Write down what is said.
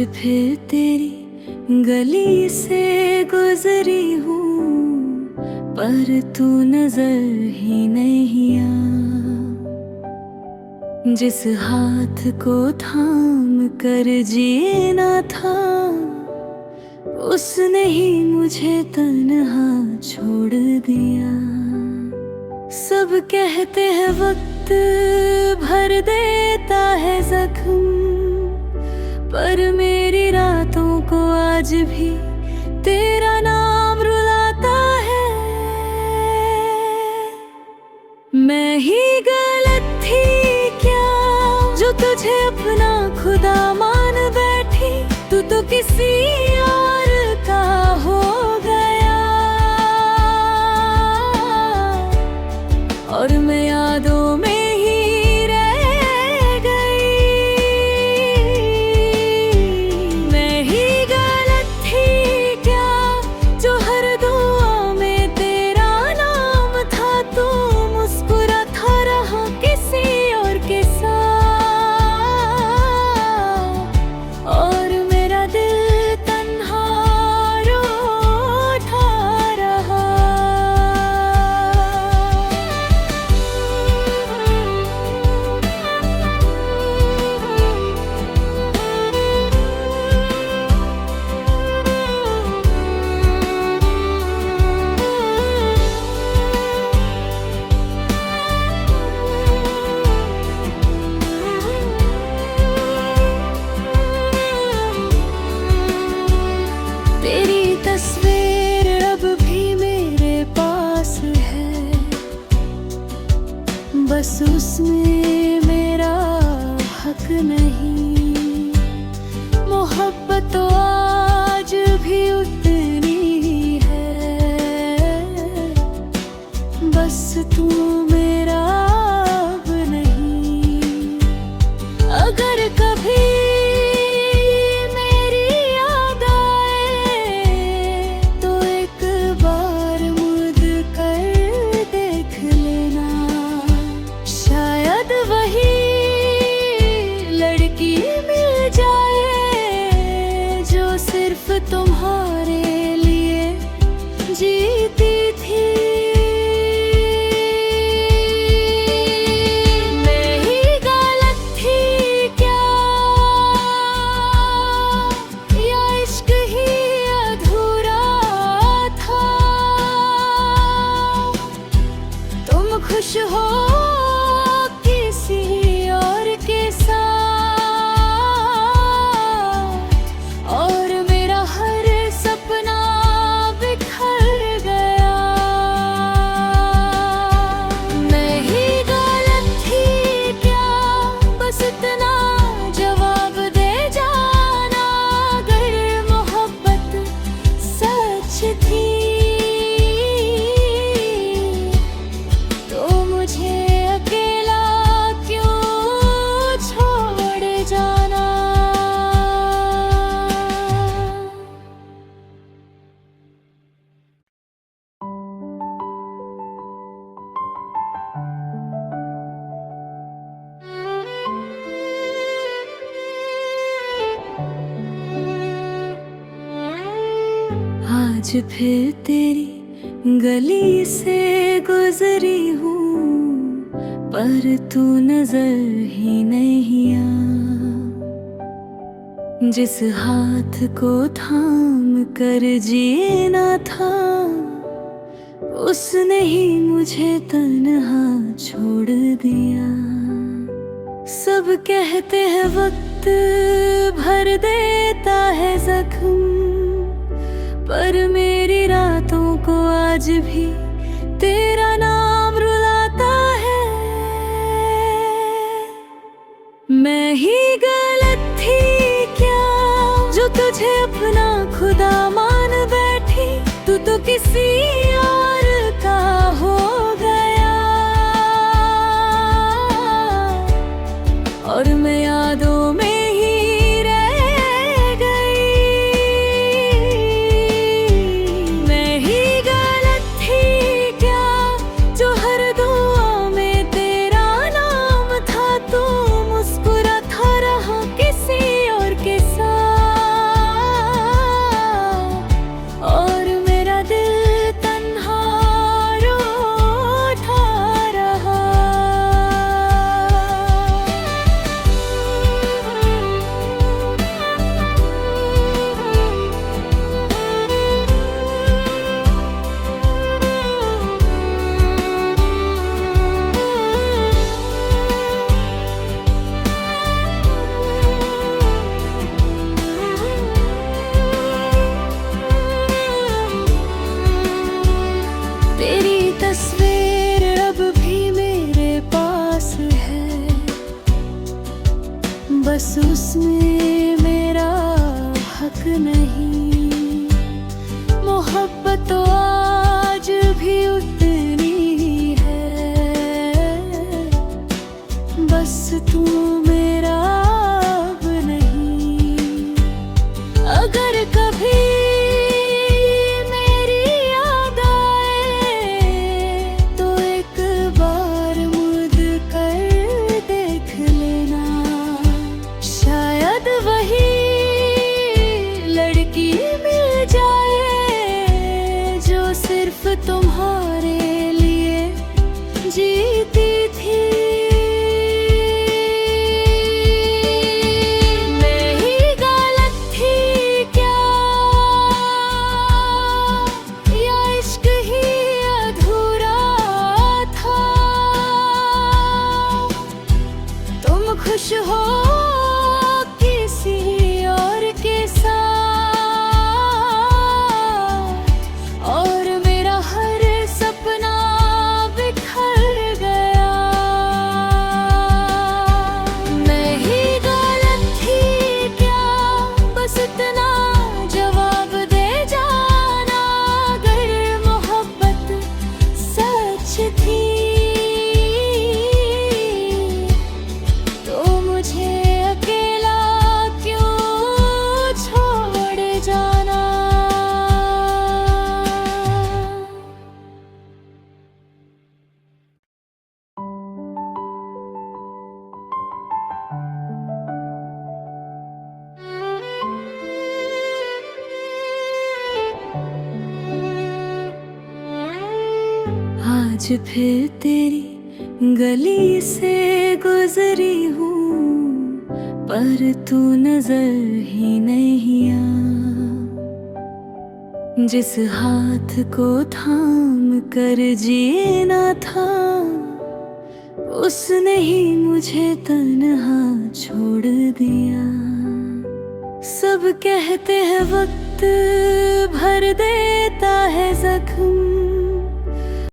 फिर तेरी गली से गुजरी हूँ, पर तू नजर ही नहीं आ। जिस हाथ को थाम कर जीना था, उसने ही मुझे तन्हा छोड़ दिया। सब कहते हैं वक्त भर देता है जख्म, पर मेरी रातों को आज भी तेरा नाम रुलाता है। मैं ही गलत थी क्या जो तुझे अपना खुदा मान बैठी? तू तो किसी और का हो गया, और मैं यादों में ही रह गई। मैं ही गलत थी क्या जो हर दुआ में तेरा नाम था? तू मुस्कुराता रहा किसी और के साथ, और मेरा दिल तन्हा रोता रहा। तेरी तस्वीर अब भी मेरे पास है, बस उसमें मेरा हक नहीं। मोहब्बत तो आज भी उतनी ही है, बस तू मेरा अब नहीं। अगर कभी मेरी याद आए तो एक बार मुड़ कर देख लेना, शायद वही लड़की मिल जाए जो सिर्फ तुम्हारे लिए जीती थी। मैं ही गलत थी क्या, या इश्क ही अधूरा था? तुम खुश हो किसी और के साथ, और मेरा हर सपना बिखर गया। मैं ही गलत थी क्या, बस इतना जवाब दे जाना। अगर मोहब्बत सच थी तो मुझे अकेला क्यों छोड़ जाना? आज फिर तेरी गली से गुजरी हूँ, पर तू नजर ही नहीं आ। जिस हाथ को थाम कर जीना था, उसने ही मुझे तन्हा छोड़ दिया। सब कहते हैं वक्त भर देता है जख्म, पर मेरी रातों को आज भी तेरा नाम रुलाता है। मैं ही गलत थी क्या जो तुझे अपना खुदा मान बैठी? तू तो किसी और का हो गया, और मैं यादों में ही रह गई। मैं ही गलत थी क्या जो हर दुआ में तेरा नाम था? तू मुस्कुराता रहा किसी और के साथ, इसमें मेरा हक नहीं। मोहब्बत तो आज भी उतनी है, बस तू मेरा अब नहीं। अगर कभी मेरी याद आए तो एक बार मुड़ कर देख लेना, शायद वही लड़की मिल जाए जो सिर्फ तुम्हारे लिए जीती थी। मैं ही गलत थी क्या, या इश्क ही अधूरा था? तुम खुश हो किसी और के साथ, और मेरा हर सपना बिखर गया। मैं ही गलत थी क्या, बस इतना जवाब दे जाना। अगर मोहब्बत सच थी तो मुझे अकेला क्यों छोड़ जाना। आज फिर तेरी गली से गुजरी हूँ, पर तू नजर ही नहीं आ। जिस हाथ को थाम कर जीना था, उसने ही मुझे तन्हा छोड़ दिया। सब कहते हैं वक्त भर देता है जख्म,